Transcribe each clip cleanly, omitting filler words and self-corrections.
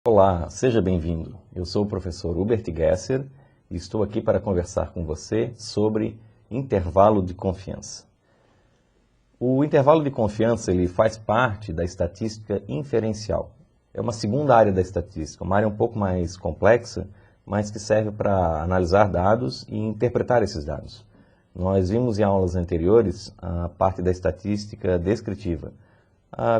Olá, seja bem-vindo. Eu sou o professor Hubert Gesser e estou aqui para conversar com você sobre intervalo de confiança. O intervalo de confiança ele faz parte da estatística inferencial. É uma segunda área da estatística, uma área um pouco mais complexa, mas que serve para analisar dados e interpretar esses dados. Nós vimos em aulas anteriores a parte da estatística descritiva,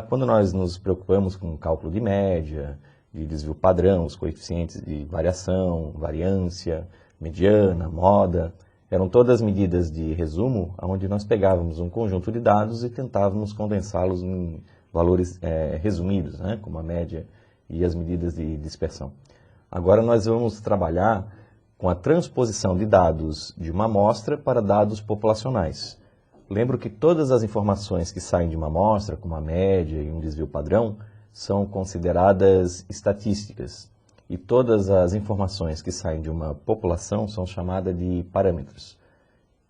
quando nós nos preocupamos com cálculo de média, de desvio padrão, os coeficientes de variação, variância, mediana, moda, eram todas medidas de resumo, onde nós pegávamos um conjunto de dados e tentávamos condensá-los em valores resumidos, né, como a média e as medidas de dispersão. Agora nós vamos trabalhar com a transposição de dados de uma amostra para dados populacionais. Lembro que todas as informações que saem de uma amostra, como a média e um desvio padrão, são consideradas estatísticas e todas as informações que saem de uma população são chamadas de parâmetros.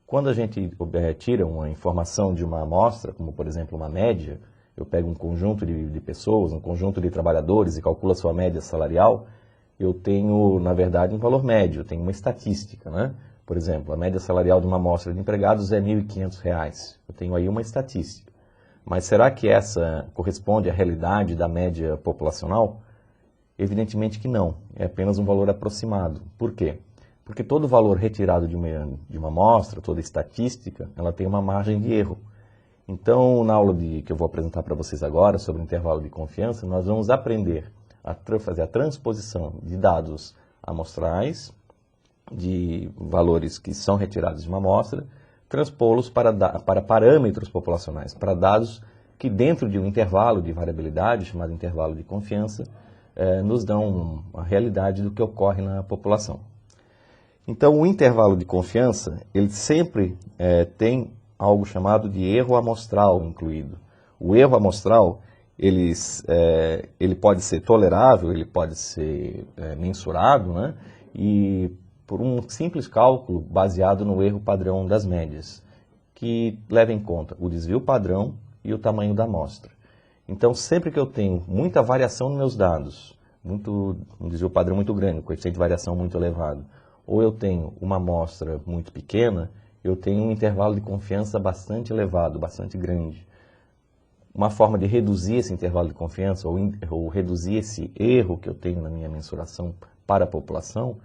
Quando a gente tira uma informação de uma amostra, como por exemplo uma média, eu pego um conjunto de pessoas, um conjunto de trabalhadores e calculo a sua média salarial, eu tenho, na verdade, um valor médio, eu tenho uma estatística, né? Por exemplo, a média salarial de uma amostra de empregados é R$ 1.500, eu tenho aí uma estatística. Mas será que essa corresponde à realidade da média populacional? Evidentemente que não, é apenas um valor aproximado. Por quê? Porque todo valor retirado de uma amostra, toda estatística, ela tem uma margem de erro. Então, na aula que eu vou apresentar para vocês agora, sobre o intervalo de confiança, nós vamos aprender a fazer a transposição de dados amostrais, de valores que são retirados de uma amostra, transpô-los para parâmetros populacionais, para dados que dentro de um intervalo de variabilidade, chamado intervalo de confiança, nos dão a realidade do que ocorre na população. Então, o intervalo de confiança, ele sempre tem algo chamado de erro amostral incluído. O erro amostral, ele pode ser tolerável, ele pode ser mensurado, né? E por um simples cálculo baseado no erro padrão das médias, que leva em conta o desvio padrão e o tamanho da amostra. Então, sempre que eu tenho muita variação nos meus dados, um desvio padrão muito grande, um coeficiente de variação muito elevado, ou eu tenho uma amostra muito pequena, eu tenho um intervalo de confiança bastante elevado, bastante grande. Uma forma de reduzir esse intervalo de confiança, ou reduzir esse erro que eu tenho na minha mensuração para a população,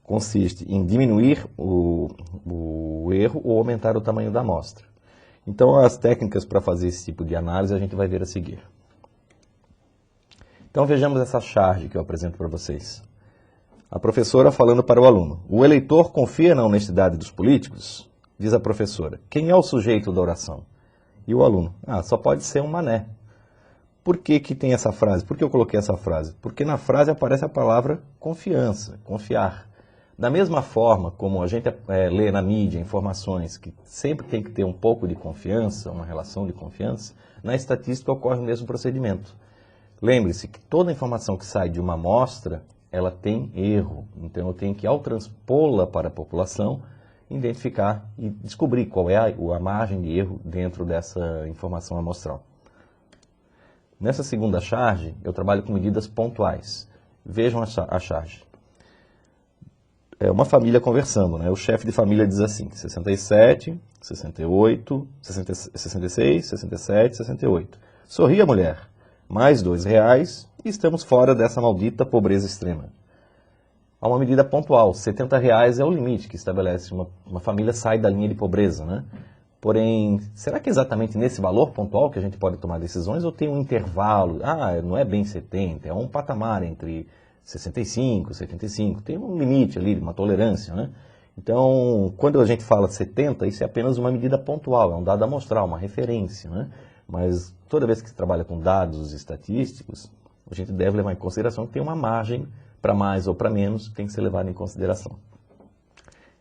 consiste em diminuir o erro ou aumentar o tamanho da amostra. Então, as técnicas para fazer esse tipo de análise a gente vai ver a seguir. Então, vejamos essa charge que eu apresento para vocês. A professora falando para o aluno. O eleitor confia na honestidade dos políticos? Diz a professora. Quem é o sujeito da oração? E o aluno. Só pode ser um mané. Por que tem essa frase? Por que eu coloquei essa frase? Porque na frase aparece a palavra confiança, confiar. Da mesma forma como a gente lê na mídia informações que sempre tem que ter um pouco de confiança, uma relação de confiança, na estatística ocorre o mesmo procedimento. Lembre-se que toda informação que sai de uma amostra, ela tem erro. Então eu tenho que, ao transpô-la para a população, identificar e descobrir qual é a margem de erro dentro dessa informação amostral. Nessa segunda charge, eu trabalho com medidas pontuais. Vejam a charge. É uma família conversando, né? O chefe de família diz assim, 67, 68, 66, 67, 68. Sorria, mulher. Mais R$2 e estamos fora dessa maldita pobreza extrema. Há uma medida pontual, R$70 é o limite que estabelece uma família sai da linha de pobreza, né? Porém, será que é exatamente nesse valor pontual que a gente pode tomar decisões ou tem um intervalo? Não é bem 70, é um patamar entre 65 e 75, tem um limite ali, uma tolerância, né? Então, quando a gente fala 70, isso é apenas uma medida pontual, é um dado amostral, uma referência, né? Mas toda vez que se trabalha com dados estatísticos, a gente deve levar em consideração que tem uma margem para mais ou para menos que tem que ser levada em consideração.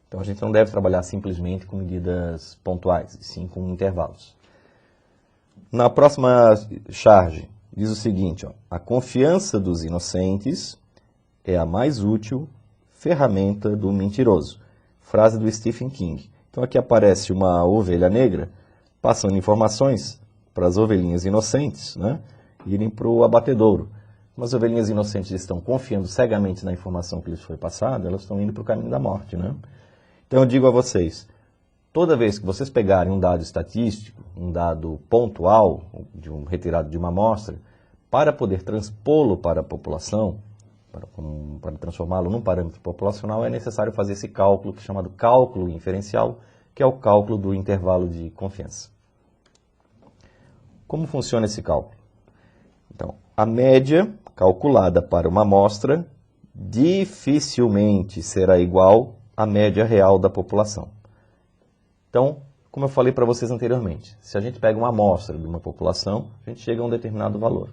Então, a gente não deve trabalhar simplesmente com medidas pontuais, e sim com intervalos. Na próxima charge, diz o seguinte, a confiança dos inocentes é a mais útil ferramenta do mentiroso. Frase do Stephen King. Então aqui aparece uma ovelha negra passando informações para as ovelhinhas inocentes, né, irem para o abatedouro. Como as ovelhinhas inocentes estão confiando cegamente na informação que lhes foi passada, elas estão indo para o caminho da morte, né? Então eu digo a vocês, toda vez que vocês pegarem um dado estatístico, um dado pontual, retirado de uma amostra, para poder transpô-lo para a população, para transformá-lo num parâmetro populacional, é necessário fazer esse cálculo, que é chamado cálculo inferencial, que é o cálculo do intervalo de confiança. Como funciona esse cálculo? Então, a média calculada para uma amostra dificilmente será igual à média real da população. Então, como eu falei para vocês anteriormente, se a gente pega uma amostra de uma população, a gente chega a um determinado valor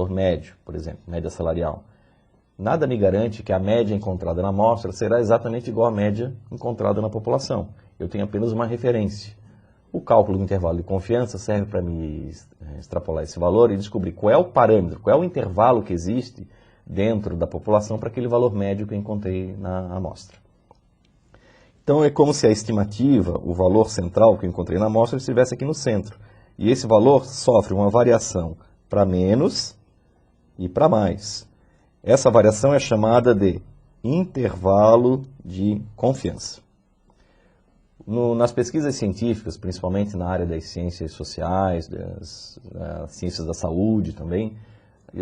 médio, por exemplo, média salarial. Nada me garante que a média encontrada na amostra será exatamente igual à média encontrada na população. Eu tenho apenas uma referência. O cálculo do intervalo de confiança serve para me extrapolar esse valor e descobrir qual é o parâmetro, qual é o intervalo que existe dentro da população para aquele valor médio que eu encontrei na amostra. Então é como se a estimativa, o valor central que eu encontrei na amostra, estivesse aqui no centro. E esse valor sofre uma variação para menos e para mais. Essa variação é chamada de intervalo de confiança. Nas pesquisas científicas, principalmente na área das ciências sociais, das ciências da saúde também,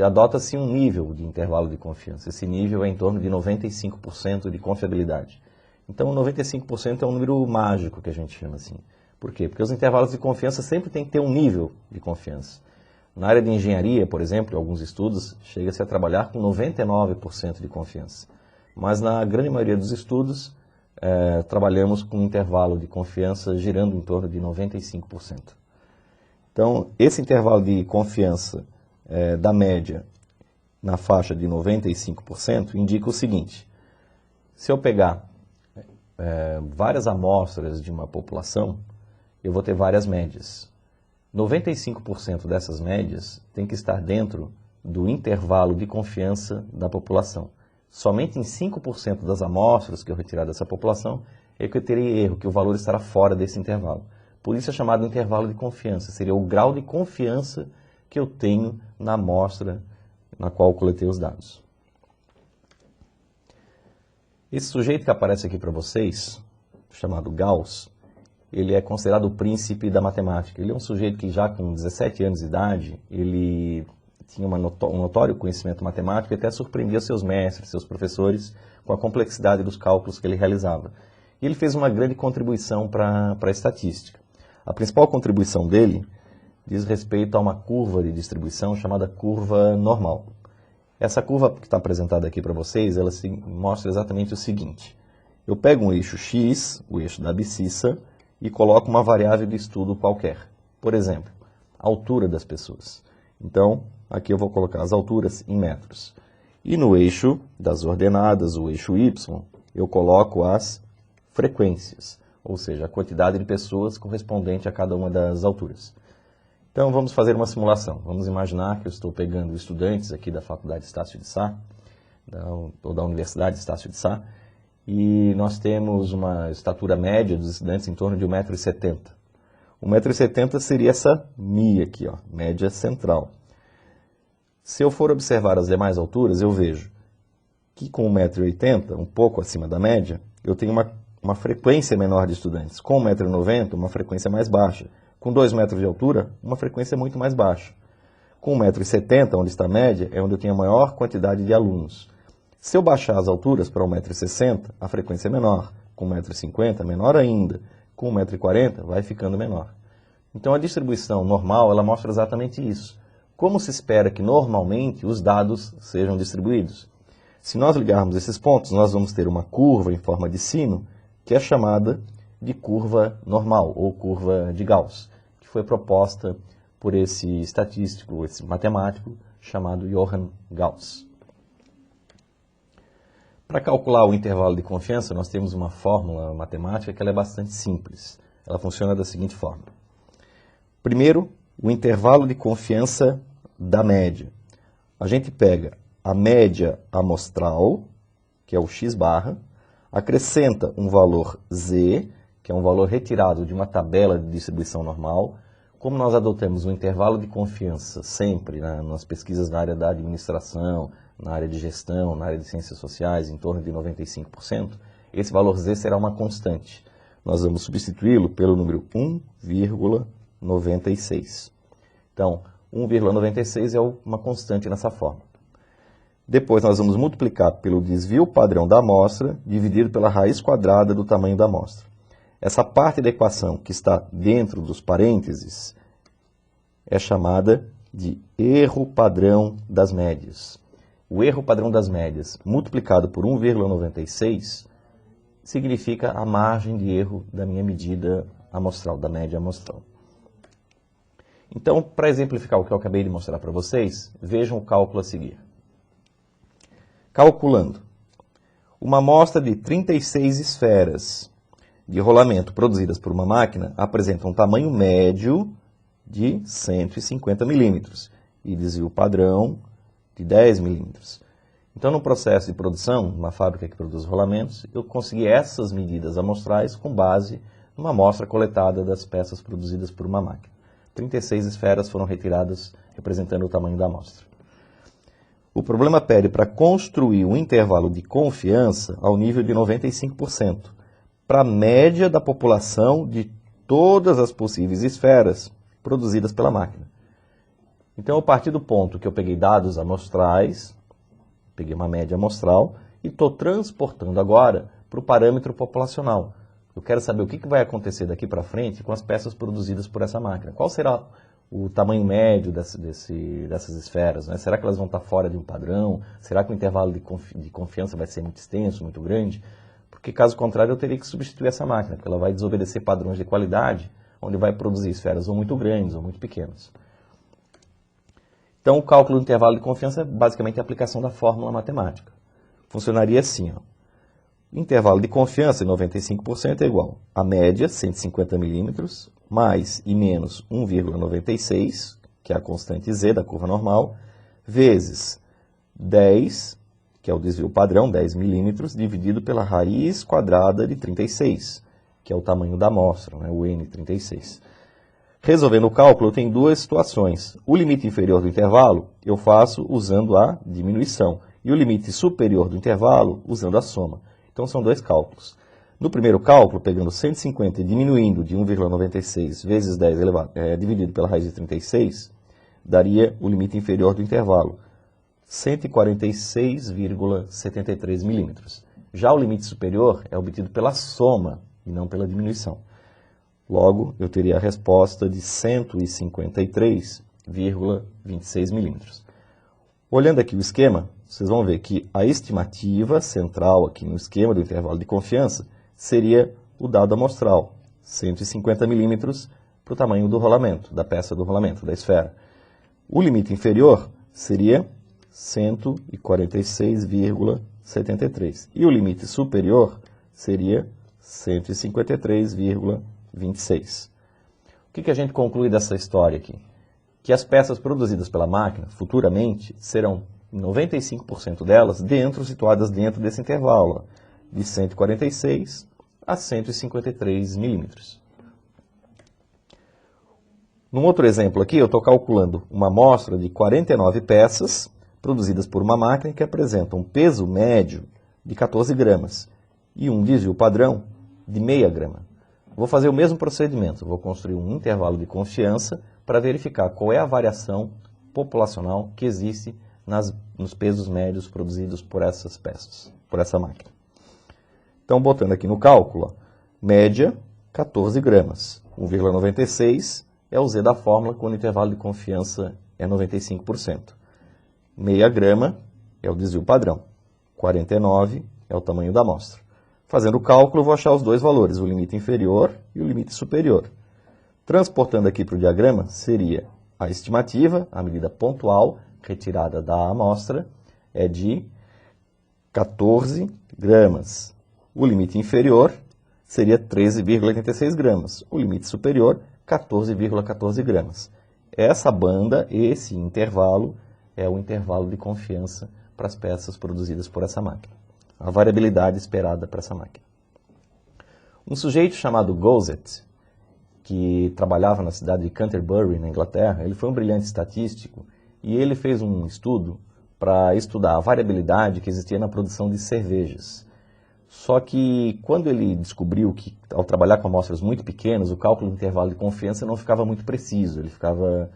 adota-se um nível de intervalo de confiança. Esse nível é em torno de 95% de confiabilidade. Então, 95% é um número mágico que a gente chama assim. Por quê? Porque os intervalos de confiança sempre têm que ter um nível de confiança. Na área de engenharia, por exemplo, em alguns estudos, chega-se a trabalhar com 99% de confiança. Mas na grande maioria dos estudos, trabalhamos com um intervalo de confiança girando em torno de 95%. Então, esse intervalo de confiança da média na faixa de 95% indica o seguinte: se eu pegar várias amostras de uma população, eu vou ter várias médias. 95% dessas médias tem que estar dentro do intervalo de confiança da população. Somente em 5% das amostras que eu retirar dessa população é que eu terei erro, que o valor estará fora desse intervalo. Por isso é chamado intervalo de confiança, seria o grau de confiança que eu tenho na amostra na qual eu coletei os dados. Esse sujeito que aparece aqui para vocês, chamado Gauss, ele é considerado o príncipe da matemática. Ele é um sujeito que já com 17 anos de idade, ele tinha um notório conhecimento matemático e até surpreendia seus mestres, seus professores, com a complexidade dos cálculos que ele realizava. E ele fez uma grande contribuição para a estatística. A principal contribuição dele diz respeito a uma curva de distribuição chamada curva normal. Essa curva que está apresentada aqui para vocês, ela mostra exatamente o seguinte. Eu pego um eixo x, o eixo da abscissa, e coloco uma variável de estudo qualquer. Por exemplo, a altura das pessoas. Então, aqui eu vou colocar as alturas em metros. E no eixo das ordenadas, o eixo y, eu coloco as frequências, ou seja, a quantidade de pessoas correspondente a cada uma das alturas. Então, vamos fazer uma simulação. Vamos imaginar que eu estou pegando estudantes aqui da Faculdade Estácio de Sá, ou da Universidade Estácio de Sá, e nós temos uma estatura média dos estudantes em torno de 1,70 m. 1,70 m seria essa mi aqui, ó, média central. Se eu for observar as demais alturas, eu vejo que com 1,80 m, um pouco acima da média, eu tenho uma frequência menor de estudantes. Com 1,90 m, uma frequência mais baixa. Com 2 metros de altura, uma frequência muito mais baixa. Com 1,70 m, onde está a média, é onde eu tenho a maior quantidade de alunos. Se eu baixar as alturas para 1,60 m, a frequência é menor. Com 1,50 m, menor ainda. Com 1,40 m, vai ficando menor. Então a distribuição normal, ela mostra exatamente isso. Como se espera que normalmente os dados sejam distribuídos? Se nós ligarmos esses pontos, nós vamos ter uma curva em forma de sino, que é chamada de curva normal, ou curva de Gauss, que foi proposta por esse estatístico, esse matemático, chamado Johann Gauss. Para calcular o intervalo de confiança, nós temos uma fórmula matemática que ela é bastante simples. Ela funciona da seguinte forma. Primeiro, o intervalo de confiança da média. A gente pega a média amostral, que é o x barra, acrescenta um valor z, que é um valor retirado de uma tabela de distribuição normal, como nós adotamos um intervalo de confiança sempre, né, nas pesquisas na área da administração, na área de gestão, na área de ciências sociais, em torno de 95%, esse valor Z será uma constante. Nós vamos substituí-lo pelo número 1,96. Então, 1,96 é uma constante nessa forma. Depois nós vamos multiplicar pelo desvio padrão da amostra, dividido pela raiz quadrada do tamanho da amostra. Essa parte da equação que está dentro dos parênteses é chamada de erro padrão das médias. O erro padrão das médias multiplicado por 1,96 significa a margem de erro da minha medida amostral, da média amostral. Então, para exemplificar o que eu acabei de mostrar para vocês, vejam o cálculo a seguir. Calculando uma amostra de 36 esferas de rolamento produzidas por uma máquina apresenta um tamanho médio de 150 milímetros e desvio padrão de 10 milímetros. Então, no processo de produção, uma fábrica que produz rolamentos, eu consegui essas medidas amostrais com base numa amostra coletada das peças produzidas por uma máquina. 36 esferas foram retiradas representando o tamanho da amostra. O problema pede para construir um intervalo de confiança ao nível de 95%, para a média da população de todas as possíveis esferas produzidas pela máquina. Então, eu parti do ponto que eu peguei dados amostrais, peguei uma média amostral, e estou transportando agora para o parâmetro populacional. Eu quero saber o que vai acontecer daqui para frente com as peças produzidas por essa máquina. Qual será o tamanho médio dessas esferas? Né? Será que elas vão estar fora de um padrão? Será que o intervalo de confiança vai ser muito extenso, muito grande? Porque, caso contrário, eu teria que substituir essa máquina, porque ela vai desobedecer padrões de qualidade, onde vai produzir esferas ou muito grandes ou muito pequenas. Então, o cálculo do intervalo de confiança é basicamente a aplicação da fórmula matemática. Funcionaria assim, ó. Intervalo de confiança, 95%, é igual a média, 150 milímetros, mais e menos 1,96, que é a constante Z da curva normal, vezes 10, que é o desvio padrão, 10 milímetros, dividido pela raiz quadrada de 36, que é o tamanho da amostra, né, o N36. Resolvendo o cálculo, eu tenho duas situações. O limite inferior do intervalo eu faço usando a diminuição, e o limite superior do intervalo usando a soma. Então, são dois cálculos. No primeiro cálculo, pegando 150 e diminuindo de 1,96 vezes 10 dividido pela raiz de 36, daria o limite inferior do intervalo, 146,73 milímetros. Já o limite superior é obtido pela soma e não pela diminuição. Logo, eu teria a resposta de 153,26 milímetros. Olhando aqui o esquema, vocês vão ver que a estimativa central aqui no esquema do intervalo de confiança seria o dado amostral, 150 milímetros para o tamanho do rolamento, da peça do rolamento, da esfera. O limite inferior seria 146,73 e o limite superior seria 153,26. O que a gente conclui dessa história aqui? Que as peças produzidas pela máquina, futuramente, serão 95% delas situadas dentro desse intervalo, de 146 a 153 milímetros. Num outro exemplo aqui, eu estou calculando uma amostra de 49 peças produzidas por uma máquina que apresentam um peso médio de 14 gramas e um desvio padrão de meia grama. Vou fazer o mesmo procedimento, vou construir um intervalo de confiança para verificar qual é a variação populacional que existe nos pesos médios produzidos por essas peças, por essa máquina. Então, botando aqui no cálculo, ó, média 14 gramas, 1,96 é o Z da fórmula quando o intervalo de confiança é 95%. Meia grama é o desvio padrão, 49 é o tamanho da amostra. Fazendo o cálculo, eu vou achar os dois valores, o limite inferior e o limite superior. Transportando aqui para o diagrama, seria a estimativa, a medida pontual retirada da amostra, é de 14 gramas. O limite inferior seria 13,86 gramas. O limite superior, 14,14 gramas. Essa banda, esse intervalo, é o intervalo de confiança para as peças produzidas por essa máquina. A variabilidade esperada para essa máquina. Um sujeito chamado Gozet, que trabalhava na cidade de Canterbury, na Inglaterra. Ele foi um brilhante estatístico e ele fez um estudo para estudar a variabilidade que existia na produção de cervejas. Só que quando ele descobriu que, ao trabalhar com amostras muito pequenas, o cálculo do intervalo de confiança não ficava muito preciso, ele ficava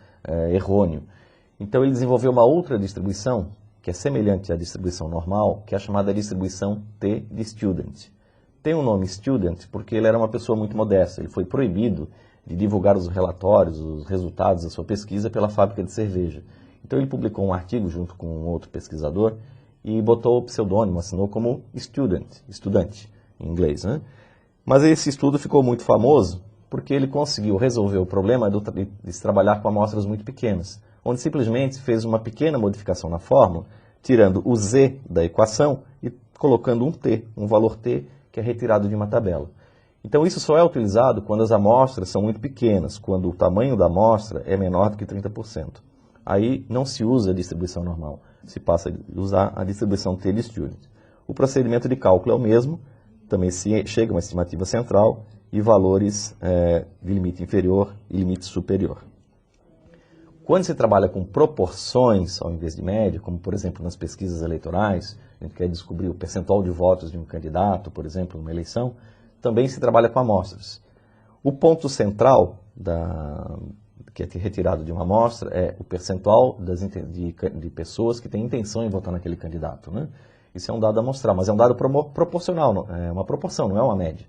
errôneo. Então ele desenvolveu uma outra distribuição, que é semelhante à distribuição normal, que é a chamada distribuição T de Student. Tem o nome Student porque ele era uma pessoa muito modesta, ele foi proibido de divulgar os relatórios, os resultados da sua pesquisa pela fábrica de cerveja. Então ele publicou um artigo junto com um outro pesquisador e botou o pseudônimo, assinou como Student, estudante, em inglês, né? Mas esse estudo ficou muito famoso porque ele conseguiu resolver o problema de se trabalhar com amostras muito pequenas, onde simplesmente fez uma pequena modificação na fórmula, tirando o z da equação e colocando um t, um valor t, que é retirado de uma tabela. Então isso só é utilizado quando as amostras são muito pequenas, quando o tamanho da amostra é menor do que 30%. Aí não se usa a distribuição normal, se passa a usar a distribuição T de Student. O procedimento de cálculo é o mesmo, também se chega a uma estimativa central e valores de limite inferior e limite superior. Quando se trabalha com proporções ao invés de média, como por exemplo nas pesquisas eleitorais, a gente quer descobrir o percentual de votos de um candidato, por exemplo, numa eleição, também se trabalha com amostras. O ponto central que é retirado de uma amostra é o percentual de pessoas que têm intenção em votar naquele candidato, né? Isso é um dado amostral, mas é um dado proporcional, é uma proporção, não é uma média.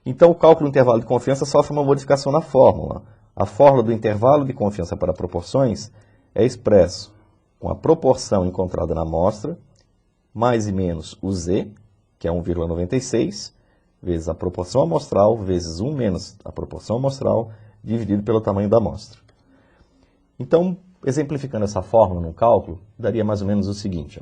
Então o cálculo do intervalo de confiança sofre uma modificação na fórmula. A fórmula do intervalo de confiança para proporções é expresso com a proporção encontrada na amostra, mais e menos o z, que é 1,96, vezes a proporção amostral, vezes 1 menos a proporção amostral, dividido pelo tamanho da amostra. Então, exemplificando essa fórmula no cálculo, daria mais ou menos o seguinte.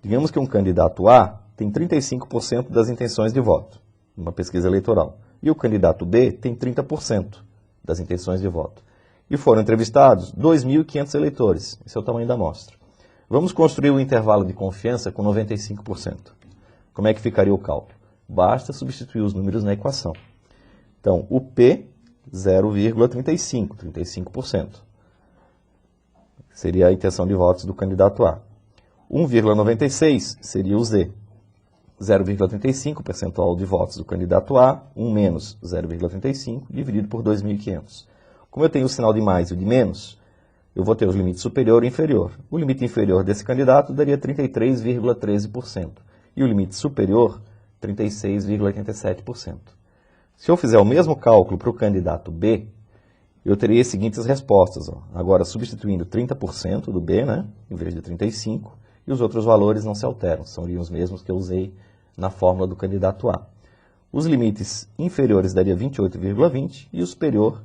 Digamos que um candidato A tem 35% das intenções de voto, numa pesquisa eleitoral, e o candidato B tem 30% das intenções de voto. E foram entrevistados 2.500 eleitores, esse é o tamanho da amostra. Vamos construir um intervalo de confiança com 95%. Como é que ficaria o cálculo? Basta substituir os números na equação. Então, o P, 0,35, 35%. Seria a intenção de votos do candidato A. 1,96 seria o Z. 0,35 percentual de votos do candidato A, 1 menos 0,35, dividido por 2.500. Como eu tenho o sinal de mais e o de menos, eu vou ter os limites superior e inferior. O limite inferior desse candidato daria 33,13%. E o limite superior, 36,87%. Se eu fizer o mesmo cálculo para o candidato B, eu teria as seguintes respostas. Agora, substituindo 30% do B, né, em vez de 35%, e os outros valores não se alteram, são os mesmos que eu usei na fórmula do candidato A. Os limites inferiores daria 28,20 e o superior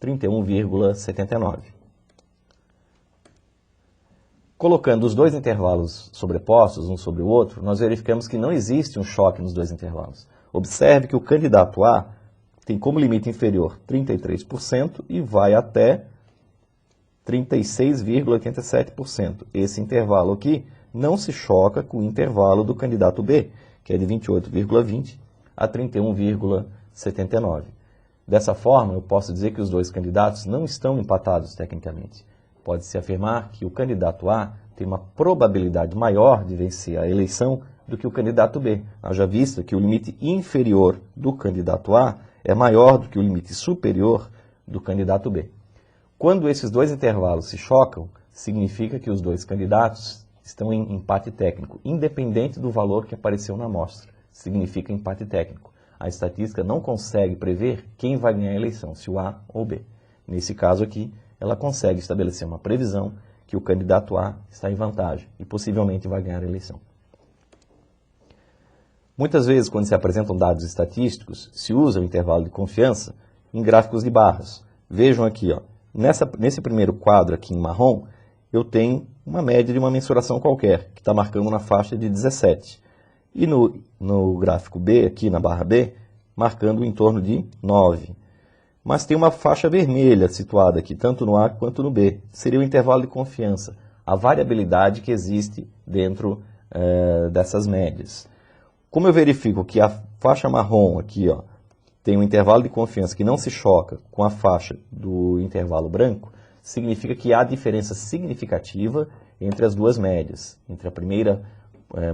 31,79. Colocando os dois intervalos sobrepostos, um sobre o outro, nós verificamos que não existe um choque nos dois intervalos. Observe que o candidato A tem como limite inferior 33% e vai até 36,87%. Esse intervalo aqui não se choca com o intervalo do candidato B, que é de 28,20 a 31,79. Dessa forma, eu posso dizer que os dois candidatos não estão empatados tecnicamente. Pode-se afirmar que o candidato A tem uma probabilidade maior de vencer a eleição do que o candidato B. Haja vista que o limite inferior do candidato A é maior do que o limite superior do candidato B. Quando esses dois intervalos se chocam, significa que os dois candidatos estão em empate técnico, independente do valor que apareceu na amostra. Significa empate técnico. A estatística não consegue prever quem vai ganhar a eleição, se o A ou o B. Nesse caso aqui, ela consegue estabelecer uma previsão que o candidato A está em vantagem e possivelmente vai ganhar a eleição. Muitas vezes, quando se apresentam dados estatísticos, se usa o intervalo de confiança em gráficos de barras. Vejam aqui, nesse primeiro quadro aqui em marrom, eu tenho uma média de uma mensuração qualquer, que está marcando na faixa de 17. E no gráfico B, aqui na barra B, marcando em torno de 9. Mas tem uma faixa vermelha situada aqui, tanto no A quanto no B. Seria o intervalo de confiança, a variabilidade que existe dentro dessas médias. Como eu verifico que a faixa marrom aqui tem um intervalo de confiança que não se choca com a faixa do intervalo branco, significa que há diferença significativa entre as duas médias, entre a primeira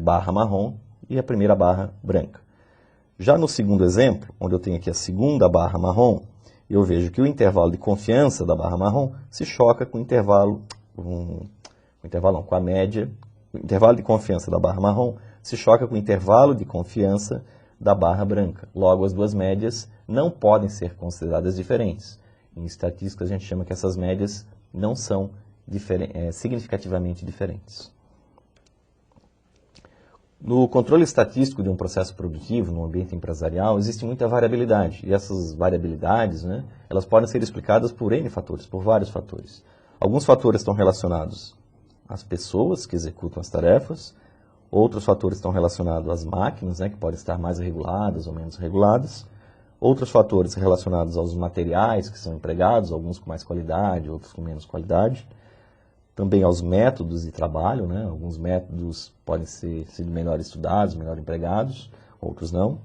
barra marrom e a primeira barra branca. Já no segundo exemplo, onde eu tenho aqui a segunda barra marrom, eu vejo que o intervalo de confiança da barra marrom se choca com o intervalo com a média. O intervalo de confiança da barra marrom se choca com o intervalo de confiança da barra branca. Logo, as duas médias não podem ser consideradas diferentes. Em estatística, a gente chama que essas médias não são significativamente diferentes. No controle estatístico de um processo produtivo, no ambiente empresarial, existe muita variabilidade. E essas variabilidades, elas podem ser explicadas por N fatores, por vários fatores. Alguns fatores estão relacionados às pessoas que executam as tarefas, outros fatores estão relacionados às máquinas, que podem estar mais reguladas ou menos reguladas, outros fatores relacionados aos materiais que são empregados, alguns com mais qualidade, outros com menos qualidade, também aos métodos de trabalho, alguns métodos podem ser melhor estudados, melhor empregados, outros não.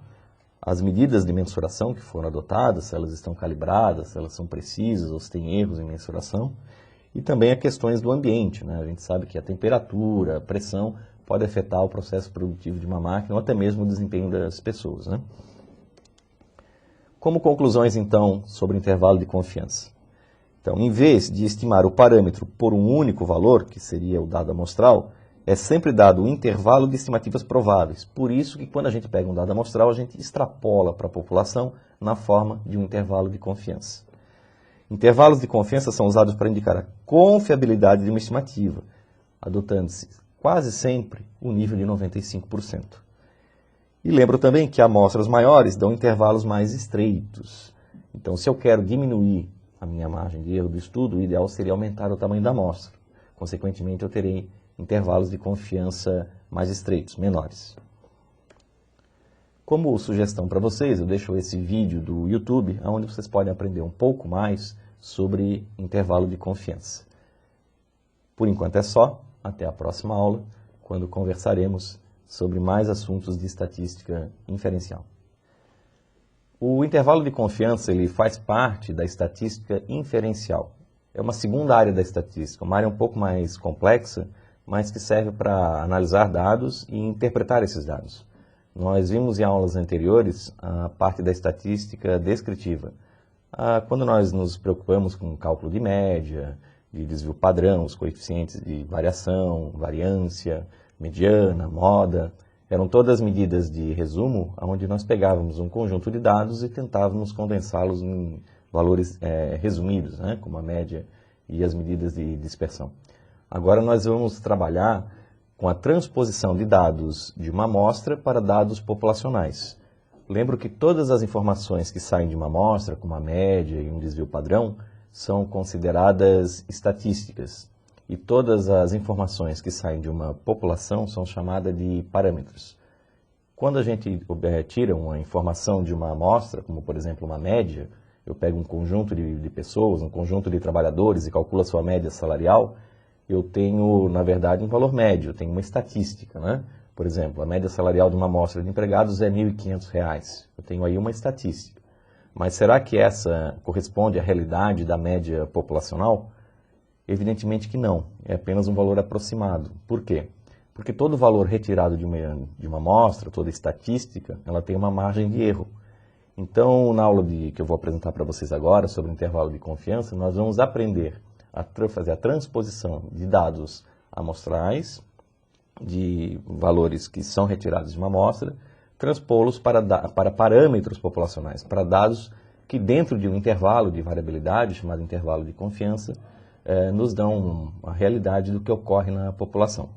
As medidas de mensuração que foram adotadas, se elas estão calibradas, se elas são precisas ou se tem erros em mensuração. E também as questões do ambiente. A gente sabe que a temperatura, a pressão pode afetar o processo produtivo de uma máquina ou até mesmo o desempenho das pessoas. Como conclusões, então, sobre o intervalo de confiança? Então, em vez de estimar o parâmetro por um único valor, que seria o dado amostral, é sempre dado um intervalo de estimativas prováveis. Por isso que quando a gente pega um dado amostral, a gente extrapola para a população na forma de um intervalo de confiança. Intervalos de confiança são usados para indicar a confiabilidade de uma estimativa, adotando-se quase sempre o nível de 95%. E lembro também que amostras maiores dão intervalos mais estreitos. Então, se eu quero diminuir a minha margem de erro do estudo, o ideal seria aumentar o tamanho da amostra. Consequentemente, eu terei intervalos de confiança mais estreitos, menores. Como sugestão para vocês, eu deixo esse vídeo do YouTube, onde vocês podem aprender um pouco mais sobre intervalo de confiança. Por enquanto é só. Até a próxima aula, quando conversaremos sobre mais assuntos de estatística inferencial. O intervalo de confiança ele faz parte da estatística inferencial. É uma segunda área da estatística, uma área um pouco mais complexa, mas que serve para analisar dados e interpretar esses dados. Nós vimos em aulas anteriores a parte da estatística descritiva. Quando nós nos preocupamos com cálculo de média, de desvio padrão, os coeficientes de variação, variância, mediana, moda, eram todas medidas de resumo, onde nós pegávamos um conjunto de dados e tentávamos condensá-los em valores resumidos, como a média e as medidas de dispersão. Agora nós vamos trabalhar com a transposição de dados de uma amostra para dados populacionais. Lembro que todas as informações que saem de uma amostra, como a média e um desvio padrão, são consideradas estatísticas. E todas as informações que saem de uma população são chamadas de parâmetros. Quando a gente tira uma informação de uma amostra, como por exemplo uma média, eu pego um conjunto de pessoas, um conjunto de trabalhadores e calculo a sua média salarial, eu tenho, na verdade, um valor médio, eu tenho uma estatística, Por exemplo, a média salarial de uma amostra de empregados é R$ 1.500. Eu tenho aí uma estatística. Mas será que essa corresponde à realidade da média populacional? Evidentemente que não, é apenas um valor aproximado. Por quê? Porque todo valor retirado de uma amostra, toda estatística, ela tem uma margem de erro. Então, na aula que eu vou apresentar para vocês agora, sobre o intervalo de confiança, nós vamos aprender a fazer a transposição de dados amostrais, de valores que são retirados de uma amostra, transpô-los para parâmetros populacionais, para dados que dentro de um intervalo de variabilidade, chamado intervalo de confiança, nos dão a realidade do que ocorre na população.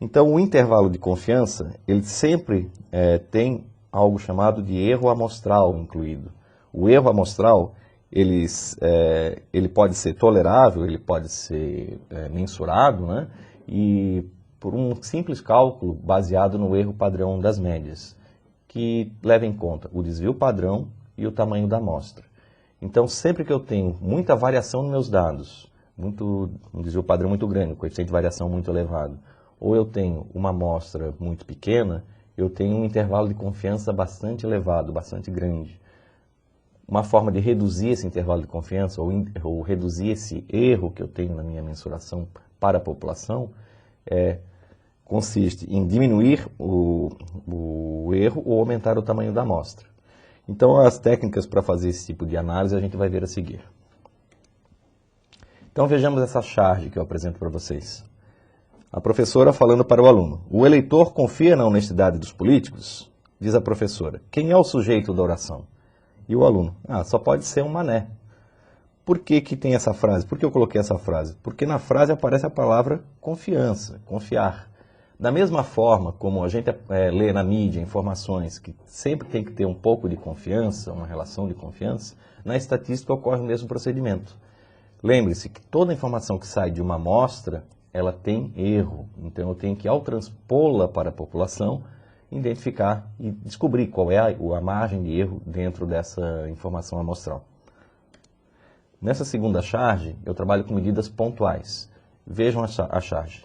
Então, o intervalo de confiança, ele sempre tem algo chamado de erro amostral incluído. O erro amostral, ele pode ser tolerável, ele pode ser mensurado, e por um simples cálculo baseado no erro padrão das médias, que leva em conta o desvio padrão e o tamanho da amostra. Então, sempre que eu tenho muita variação nos meus dados, um desvio padrão muito grande, um coeficiente de variação muito elevado, ou eu tenho uma amostra muito pequena, eu tenho um intervalo de confiança bastante elevado, bastante grande. Uma forma de reduzir esse intervalo de confiança ou reduzir esse erro que eu tenho na minha mensuração para a população consiste em diminuir o erro ou aumentar o tamanho da amostra. Então, as técnicas para fazer esse tipo de análise a gente vai ver a seguir. Então, vejamos essa charge que eu apresento para vocês. A professora falando para o aluno. O eleitor confia na honestidade dos políticos? Diz a professora. Quem é o sujeito da oração? E o aluno. Só pode ser um mané. Por que que tem essa frase? Por que eu coloquei essa frase? Porque na frase aparece a palavra confiança, confiar. Da mesma forma como a gente lê na mídia informações que sempre tem que ter um pouco de confiança, uma relação de confiança, na estatística ocorre o mesmo procedimento. Lembre-se que toda informação que sai de uma amostra, ela tem erro. Então eu tenho que, ao transpô-la para a população, identificar e descobrir qual é a margem de erro dentro dessa informação amostral. Nessa segunda charge, eu trabalho com medidas pontuais. Vejam a charge.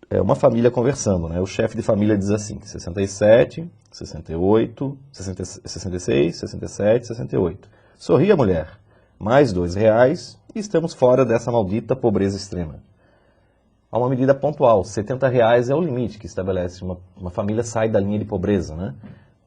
É uma família conversando, né? O chefe de família diz assim, 67, 68, 66, 67, 68. Sorria, mulher. Mais R$2 e estamos fora dessa maldita pobreza extrema. Há uma medida pontual, R$70 é o limite que estabelece uma família sai da linha de pobreza, né?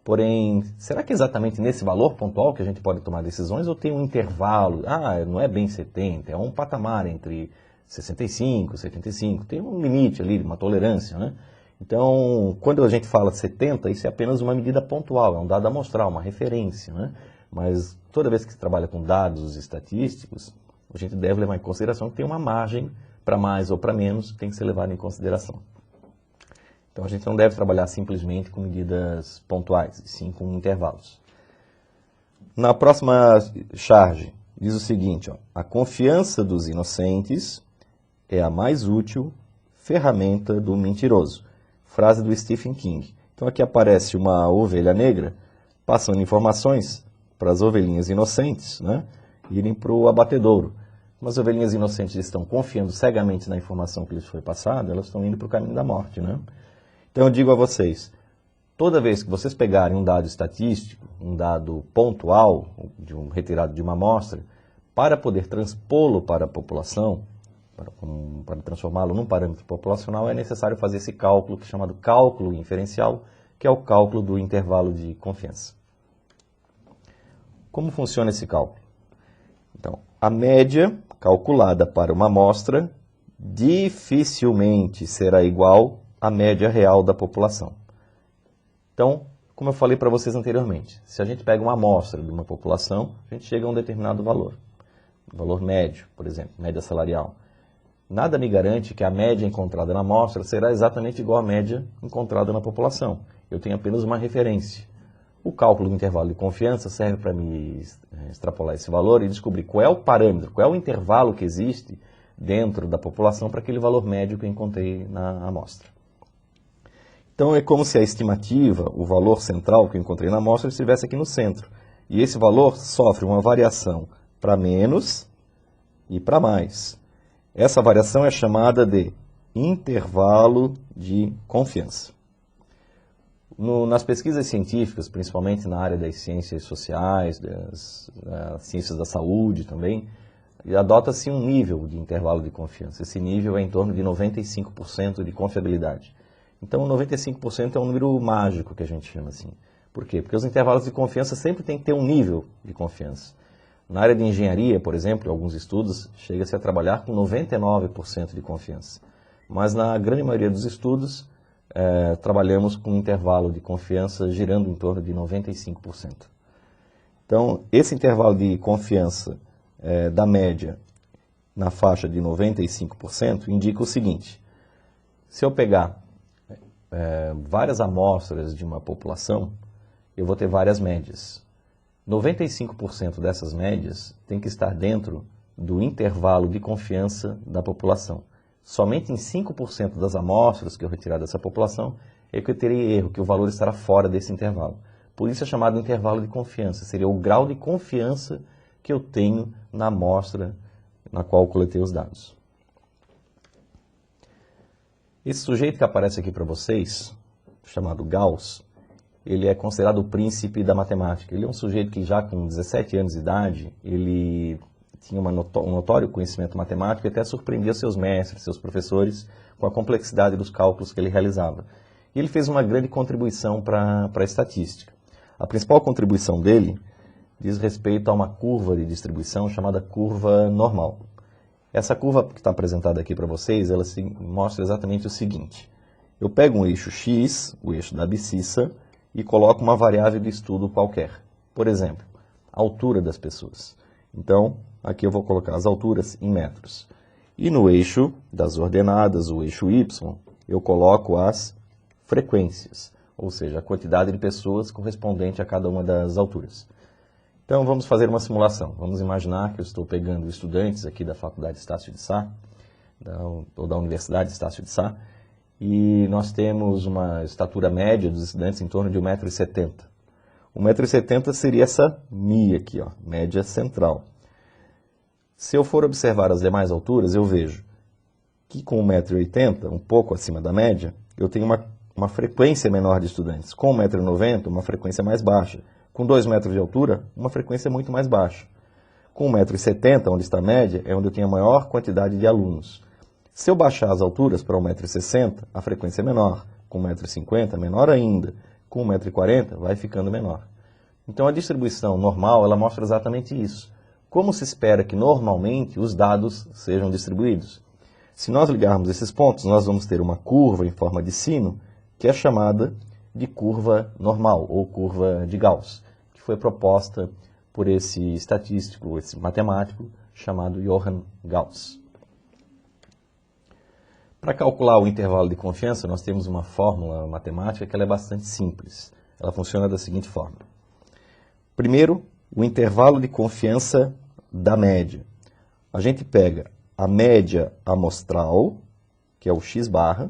Porém, será que exatamente nesse valor pontual que a gente pode tomar decisões ou tem um intervalo? Não é bem 70, é um patamar entre 65, 75, tem um limite ali, uma tolerância, né? Então, quando a gente fala de 70, isso é apenas uma medida pontual, é um dado amostral, uma referência, né? Mas toda vez que se trabalha com dados estatísticos, a gente deve levar em consideração que tem uma margem para mais ou para menos que tem que ser levada em consideração. Então a gente não deve trabalhar simplesmente com medidas pontuais, sim com intervalos. Na próxima charge, diz o seguinte, a confiança dos inocentes é a mais útil ferramenta do mentiroso. Frase do Stephen King. Então aqui aparece uma ovelha negra passando informações para as ovelhinhas inocentes, né, irem para o abatedouro. Como as ovelhinhas inocentes estão confiando cegamente na informação que lhes foi passada, elas estão indo para o caminho da morte, né? Então eu digo a vocês, toda vez que vocês pegarem um dado estatístico, um dado pontual, retirado de uma amostra, para poder transpô-lo para a população, para transformá-lo num parâmetro populacional, é necessário fazer esse cálculo, que é chamado cálculo inferencial, que é o cálculo do intervalo de confiança. Como funciona esse cálculo? Então, a média calculada para uma amostra dificilmente será igual à média real da população. Então, como eu falei para vocês anteriormente, se a gente pega uma amostra de uma população, a gente chega a um determinado valor médio, por exemplo, média salarial. Nada me garante que a média encontrada na amostra será exatamente igual à média encontrada na população. Eu tenho apenas uma referência. O cálculo do intervalo de confiança serve para me extrapolar esse valor e descobrir qual é o parâmetro, qual é o intervalo que existe dentro da população para aquele valor médio que eu encontrei na amostra. Então é como se a estimativa, o valor central que eu encontrei na amostra, estivesse aqui no centro. E esse valor sofre uma variação para menos e para mais. Essa variação é chamada de intervalo de confiança. Nas pesquisas científicas, principalmente na área das ciências sociais, das ciências da saúde também, adota-se um nível de intervalo de confiança. Esse nível é em torno de 95% de confiabilidade. Então, 95% é um número mágico que a gente chama assim. Por quê? Porque os intervalos de confiança sempre tem que ter um nível de confiança. Na área de engenharia, por exemplo, em alguns estudos, chega-se a trabalhar com 99% de confiança. Mas na grande maioria dos estudos, trabalhamos com um intervalo de confiança girando em torno de 95%. Então, esse intervalo de confiança da média na faixa de 95% indica o seguinte: se eu pegar várias amostras de uma população, eu vou ter várias médias. 95% dessas médias tem que estar dentro do intervalo de confiança da população. Somente em 5% das amostras que eu retirar dessa população é que eu terei erro, que o valor estará fora desse intervalo. Por isso é chamado intervalo de confiança, seria o grau de confiança que eu tenho na amostra na qual eu coletei os dados. Esse sujeito que aparece aqui para vocês, chamado Gauss, ele é considerado o príncipe da matemática. Ele é um sujeito que já com 17 anos de idade, ele tinha um notório conhecimento matemático e até surpreendia seus mestres, seus professores, com a complexidade dos cálculos que ele realizava. E ele fez uma grande contribuição para a estatística. A principal contribuição dele diz respeito a uma curva de distribuição chamada curva normal. Essa curva que está apresentada aqui para vocês, ela mostra exatamente o seguinte. Eu pego um eixo x, o eixo da abscissa, e coloco uma variável de estudo qualquer. Por exemplo, a altura das pessoas. Então, aqui eu vou colocar as alturas em metros. E no eixo das ordenadas, o eixo y, eu coloco as frequências, ou seja, a quantidade de pessoas correspondente a cada uma das alturas. Então, vamos fazer uma simulação. Vamos imaginar que eu estou pegando estudantes aqui da Faculdade Estácio de Sá, ou da Universidade Estácio de Sá, e nós temos uma estatura média dos estudantes em torno de 1,70 m. 1,70 m seria essa mi aqui, ó, média central. Se eu for observar as demais alturas, eu vejo que com 1,80 m, um pouco acima da média, eu tenho uma frequência menor de estudantes. Com 1,90 m, uma frequência mais baixa. Com 2 metros de altura, uma frequência muito mais baixa. Com 1,70 m, onde está a média, é onde eu tenho a maior quantidade de alunos. Se eu baixar as alturas para 1,60 m, a frequência é menor. Com 1,50 m, menor ainda. Com 1,40 m, vai ficando menor. Então, a distribuição normal, ela mostra exatamente isso. Como se espera que, normalmente, os dados sejam distribuídos? Se nós ligarmos esses pontos, nós vamos ter uma curva em forma de sino, que é chamada de curva normal, ou curva de Gauss, que foi proposta por esse estatístico, esse matemático, chamado Johann Gauss. Para calcular o intervalo de confiança, nós temos uma fórmula matemática que ela é bastante simples. Ela funciona da seguinte forma. Primeiro, o intervalo de confiança da média. A gente pega a média amostral, que é o x-barra,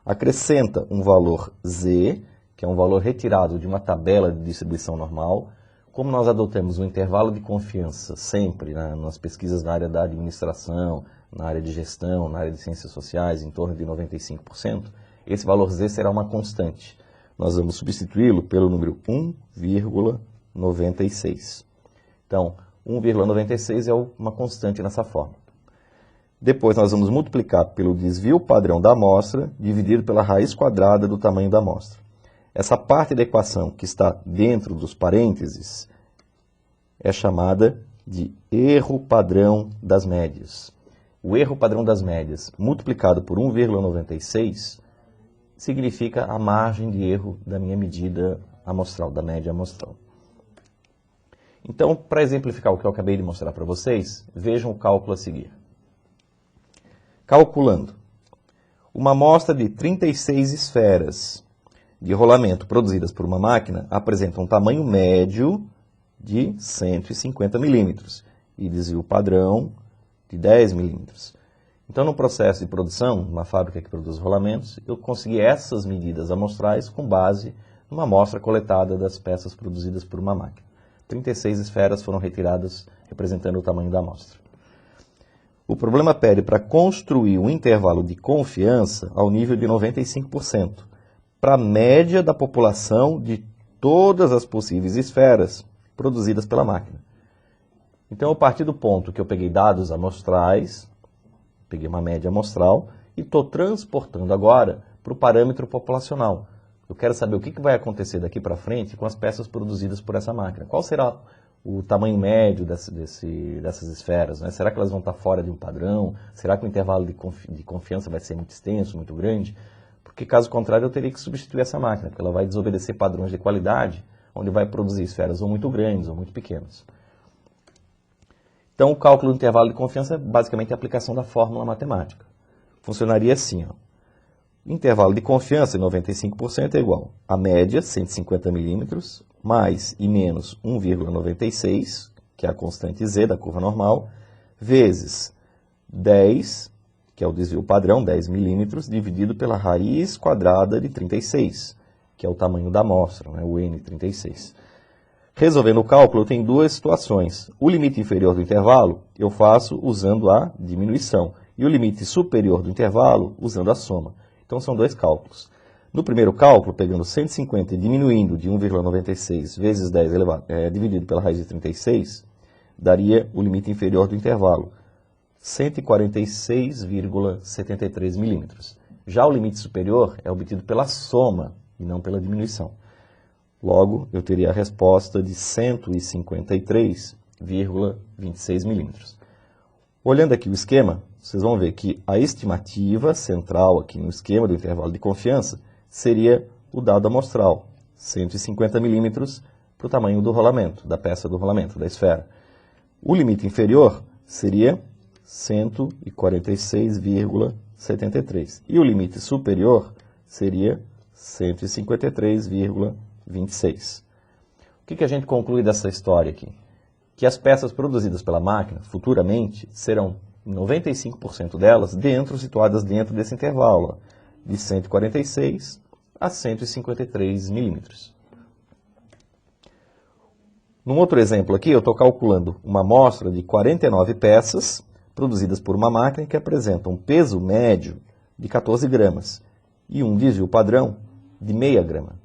acrescenta um valor z, que é um valor retirado de uma tabela de distribuição normal. Como nós adotamos um intervalo de confiança sempre, né, nas pesquisas na área da administração, na área de gestão, na área de ciências sociais, em torno de 95%, esse valor z será uma constante. Nós vamos substituí-lo pelo número 1,96. Então, 1,96 é uma constante nessa forma. Depois nós vamos multiplicar pelo desvio padrão da amostra, dividido pela raiz quadrada do tamanho da amostra. Essa parte da equação que está dentro dos parênteses é chamada de erro padrão das médias. O erro padrão das médias multiplicado por 1,96 significa a margem de erro da minha medida amostral, da média amostral. Então, para exemplificar o que eu acabei de mostrar para vocês, vejam o cálculo a seguir. Calculando uma amostra de 36 esferas de rolamento produzidas por uma máquina apresenta um tamanho médio de 150 milímetros e desvio padrão de 10 milímetros. Então, no processo de produção, uma fábrica que produz rolamentos, eu consegui essas medidas amostrais com base numa amostra coletada das peças produzidas por uma máquina. 36 esferas foram retiradas representando o tamanho da amostra. O problema pede para construir um intervalo de confiança ao nível de 95%, para a média da população de todas as possíveis esferas produzidas pela máquina. Então, eu parti do ponto que eu peguei dados amostrais, peguei uma média amostral, e estou transportando agora para o parâmetro populacional. Eu quero saber o que vai acontecer daqui para frente com as peças produzidas por essa máquina. Qual será o tamanho médio dessas esferas? Né? Será que elas vão estar fora de um padrão? Será que o intervalo de confiança vai ser muito extenso, muito grande? Porque, caso contrário, eu teria que substituir essa máquina, porque ela vai desobedecer padrões de qualidade, onde vai produzir esferas ou muito grandes ou muito pequenas. Então, o cálculo do intervalo de confiança é basicamente a aplicação da fórmula matemática. Funcionaria assim, ó. Intervalo de confiança, 95%, é igual a média, 150 milímetros, mais e menos 1,96, que é a constante z da curva normal, vezes 10, que é o desvio padrão, 10 milímetros, dividido pela raiz quadrada de 36, que é o tamanho da amostra, né, o N36. Resolvendo o cálculo, eu tenho duas situações. O limite inferior do intervalo eu faço usando a diminuição, e o limite superior do intervalo usando a soma. Então, são dois cálculos. No primeiro cálculo, pegando 150 e diminuindo de 1,96 vezes 10 dividido pela raiz de 36, daria o limite inferior do intervalo, 146,73 milímetros. Já o limite superior é obtido pela soma e não pela diminuição. Logo, eu teria a resposta de 153,26 milímetros. Olhando aqui o esquema, vocês vão ver que a estimativa central aqui no esquema do intervalo de confiança seria o dado amostral, 150 milímetros para o tamanho do rolamento, da peça do rolamento, da esfera. O limite inferior seria 146,73 e o limite superior seria 153,26. O que a gente conclui dessa história aqui? Que as peças produzidas pela máquina, futuramente, serão 95% delas situadas dentro desse intervalo, de 146 a 153 milímetros. Num outro exemplo aqui, eu estou calculando uma amostra de 49 peças produzidas por uma máquina que apresenta um peso médio de 14 gramas e um desvio padrão de meia grama.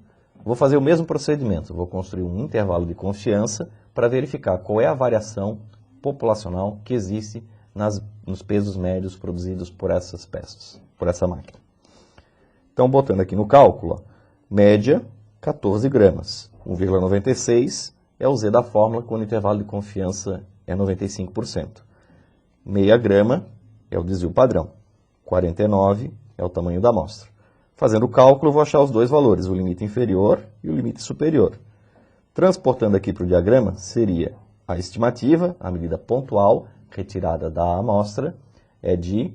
Vou fazer o mesmo procedimento, vou construir um intervalo de confiança para verificar qual é a variação populacional que existe nos pesos médios produzidos por essas peças, por essa máquina. Então, botando aqui no cálculo, média 14 gramas, 1,96 é o Z da fórmula quando o intervalo de confiança é 95%. Meia grama é o desvio padrão, 49 é o tamanho da amostra. Fazendo o cálculo, eu vou achar os dois valores, o limite inferior e o limite superior. Transportando aqui para o diagrama, seria a estimativa, a medida pontual retirada da amostra, é de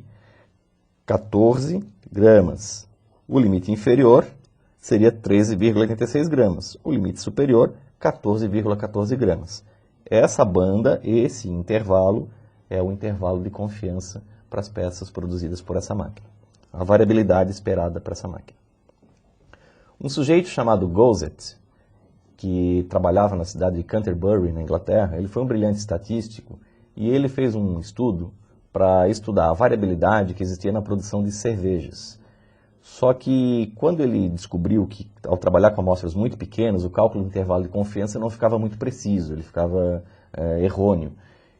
14 gramas. O limite inferior seria 13,86 gramas. O limite superior, 14,14 gramas. Essa banda, esse intervalo, é o intervalo de confiança para as peças produzidas por essa máquina. A variabilidade esperada para essa máquina. Um sujeito chamado Gosset, que trabalhava na cidade de Canterbury, na Inglaterra, ele foi um brilhante estatístico e ele fez um estudo para estudar a variabilidade que existia na produção de cervejas. Só que quando ele descobriu que, ao trabalhar com amostras muito pequenas, o cálculo do intervalo de confiança não ficava muito preciso, ele ficava errôneo.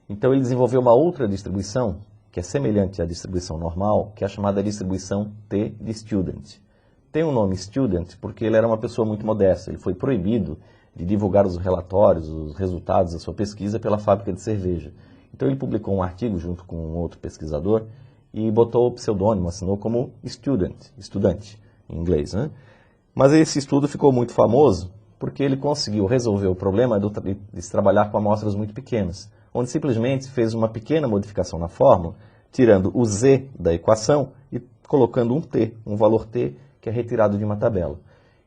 Então ele desenvolveu uma outra distribuição, que é semelhante à distribuição normal, que é a chamada distribuição T de Student. Tem o nome Student porque ele era uma pessoa muito modesta, ele foi proibido de divulgar os relatórios, os resultados da sua pesquisa pela fábrica de cerveja. Então ele publicou um artigo junto com um outro pesquisador e botou o pseudônimo, assinou como Student, estudante, em inglês, né? Mas esse estudo ficou muito famoso porque ele conseguiu resolver o problema de se trabalhar com amostras muito pequenas, onde simplesmente fez uma pequena modificação na fórmula, tirando o Z da equação e colocando um T, um valor T, que é retirado de uma tabela.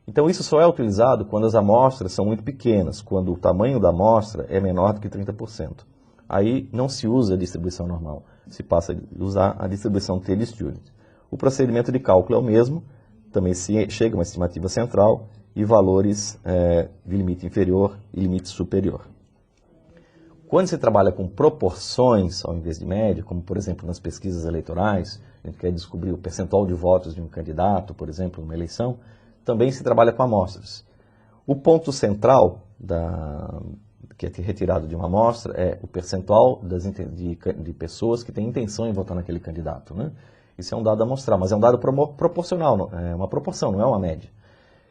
Então isso só é utilizado quando as amostras são muito pequenas, quando o tamanho da amostra é menor do que 30%. Aí não se usa a distribuição normal, se passa a usar a distribuição T de Student. O procedimento de cálculo é o mesmo, também se chega a uma estimativa central e valores de limite inferior e limite superior. Quando se trabalha com proporções ao invés de média, como por exemplo nas pesquisas eleitorais, a gente quer descobrir o percentual de votos de um candidato, por exemplo, numa eleição, também se trabalha com amostras. O ponto central que é retirado de uma amostra é o percentual de pessoas que têm intenção em votar naquele candidato, né? Isso é um dado amostral, mas é um dado proporcional, é uma proporção, não é uma média.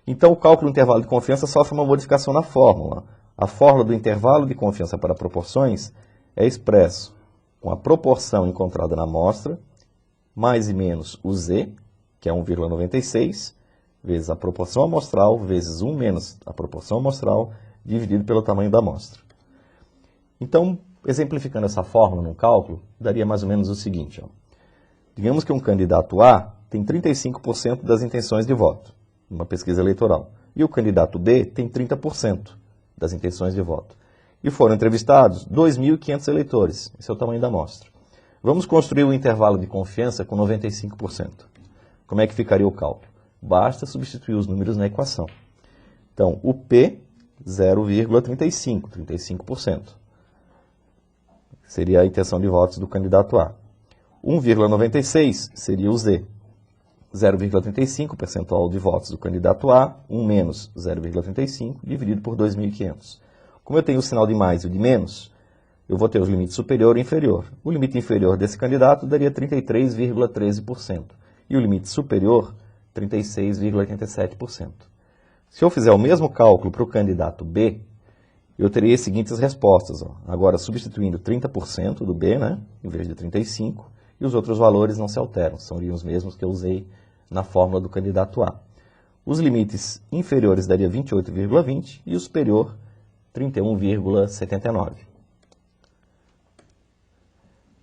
Então o cálculo do intervalo de confiança sofre uma modificação na fórmula. A fórmula do intervalo de confiança para proporções é expresso com a proporção encontrada na amostra, mais e menos o Z, que é 1,96, vezes a proporção amostral, vezes 1 menos a proporção amostral, dividido pelo tamanho da amostra. Então, exemplificando essa fórmula no cálculo, daria mais ou menos o seguinte. Ó. Digamos que um candidato A tem 35% das intenções de voto, numa pesquisa eleitoral, e o candidato B tem 30% das intenções de voto. E foram entrevistados 2.500 eleitores, esse é o tamanho da amostra. Vamos construir um intervalo de confiança com 95%. Como é que ficaria o cálculo? Basta substituir os números na equação. Então, o P, 0,35, 35%. Seria a intenção de votos do candidato A. 1,96 seria o Z. 0,35, percentual de votos do candidato A, 1 menos 0,35, dividido por 2.500. Como eu tenho o sinal de mais e o de menos, eu vou ter os limites superior e inferior. O limite inferior desse candidato daria 33,13%. E o limite superior, 36,87%. Se eu fizer o mesmo cálculo para o candidato B, eu teria as seguintes respostas. Agora, substituindo 30% do B, né, em vez de 35%, e os outros valores não se alteram, seriam os mesmos que eu usei na fórmula do candidato A. Os limites inferiores daria 28,20 e o superior, 31,79.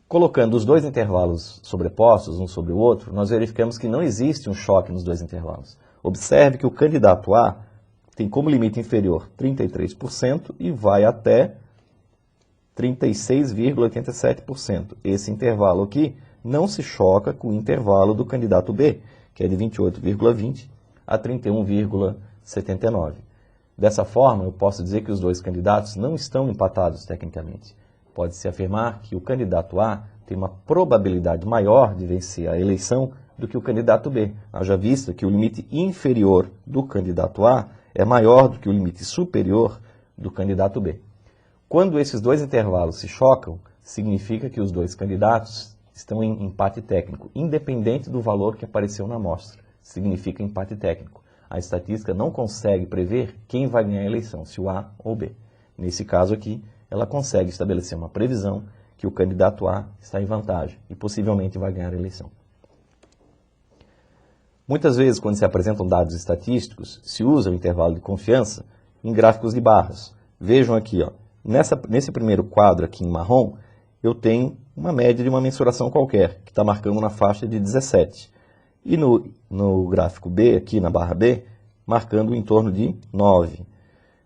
Colocando os dois intervalos sobrepostos, um sobre o outro, nós verificamos que não existe um choque nos dois intervalos. Observe que o candidato A tem como limite inferior 33% e vai até 36,87%. Esse intervalo aqui não se choca com o intervalo do candidato B, que é de 28,20 a 31,79. Dessa forma, eu posso dizer que os dois candidatos não estão empatados tecnicamente. Pode-se afirmar que o candidato A tem uma probabilidade maior de vencer a eleição do que o candidato B. Haja vista que o limite inferior do candidato A é maior do que o limite superior do candidato B. Quando esses dois intervalos se chocam, significa que os dois candidatos estão em empate técnico, independente do valor que apareceu na amostra. Significa empate técnico. A estatística não consegue prever quem vai ganhar a eleição, se o A ou B. Nesse caso aqui, ela consegue estabelecer uma previsão que o candidato A está em vantagem e possivelmente vai ganhar a eleição. Muitas vezes, quando se apresentam dados estatísticos, se usa o intervalo de confiança em gráficos de barras. Vejam aqui, nesse primeiro quadro aqui em marrom, eu tenho uma média de uma mensuração qualquer, que está marcando na faixa de 17. E no gráfico B, aqui na barra B, marcando em torno de 9.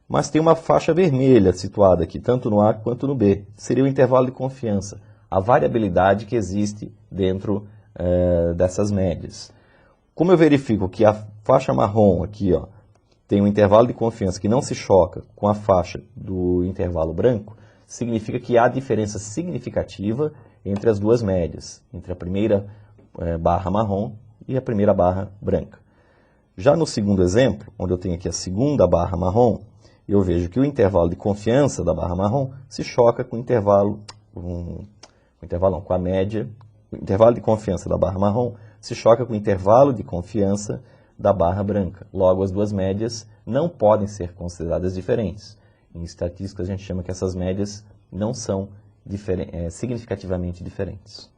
Mas tem uma faixa vermelha situada aqui, tanto no A quanto no B. Seria o intervalo de confiança, a variabilidade que existe dentro dessas médias. Como eu verifico que a faixa marrom aqui tem um intervalo de confiança que não se choca com a faixa do intervalo branco, significa que há diferença significativa entre as duas médias, entre a primeira barra marrom e a primeira barra branca. Já no segundo exemplo, onde eu tenho aqui a segunda barra marrom, eu vejo que o intervalo de confiança da barra marrom se choca com o intervalo o intervalo de confiança da barra marrom se choca com o intervalo de confiança da barra branca. Logo, as duas médias não podem ser consideradas diferentes. Em estatística, a gente chama que essas médias não são significativamente diferentes.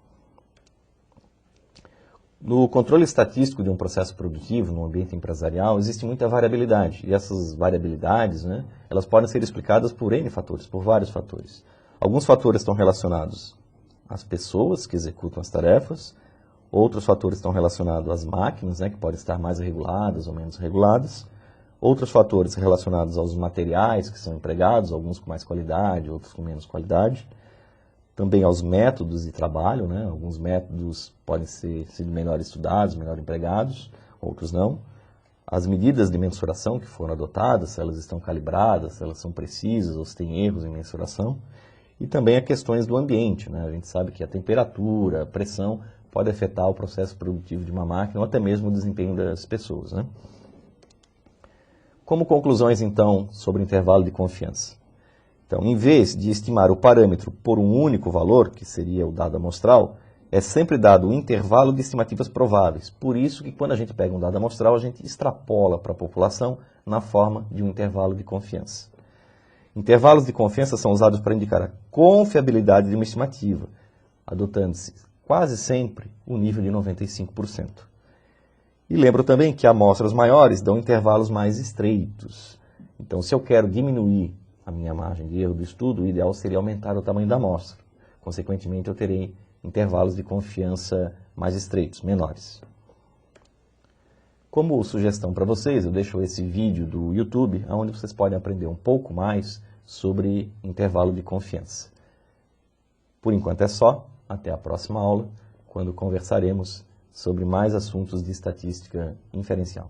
No controle estatístico de um processo produtivo, no ambiente empresarial, existe muita variabilidade. E essas variabilidades, elas podem ser explicadas por N fatores, por vários fatores. Alguns fatores estão relacionados às pessoas que executam as tarefas, outros fatores estão relacionados às máquinas, que podem estar mais reguladas ou menos reguladas, outros fatores relacionados aos materiais que são empregados, alguns com mais qualidade, outros com menos qualidade, também aos métodos de trabalho, alguns métodos podem ser melhor estudados, melhor empregados, outros não. As medidas de mensuração que foram adotadas, se elas estão calibradas, se elas são precisas ou se tem erros em mensuração. E também as questões do ambiente. A gente sabe que a temperatura, a pressão pode afetar o processo produtivo de uma máquina ou até mesmo o desempenho das pessoas. Como conclusões, então, sobre o intervalo de confiança? Então, em vez de estimar o parâmetro por um único valor, que seria o dado amostral, é sempre dado um intervalo de estimativas prováveis. Por isso que quando a gente pega um dado amostral, a gente extrapola para a população na forma de um intervalo de confiança. Intervalos de confiança são usados para indicar a confiabilidade de uma estimativa, adotando-se quase sempre o nível de 95%. E lembro também que amostras maiores dão intervalos mais estreitos. Então, se eu quero diminuir a minha margem de erro do estudo, o ideal seria aumentar o tamanho da amostra. Consequentemente, eu terei intervalos de confiança mais estreitos, menores. Como sugestão para vocês, eu deixo esse vídeo do YouTube, onde vocês podem aprender um pouco mais sobre intervalo de confiança. Por enquanto é só. Até a próxima aula, quando conversaremos sobre mais assuntos de estatística inferencial.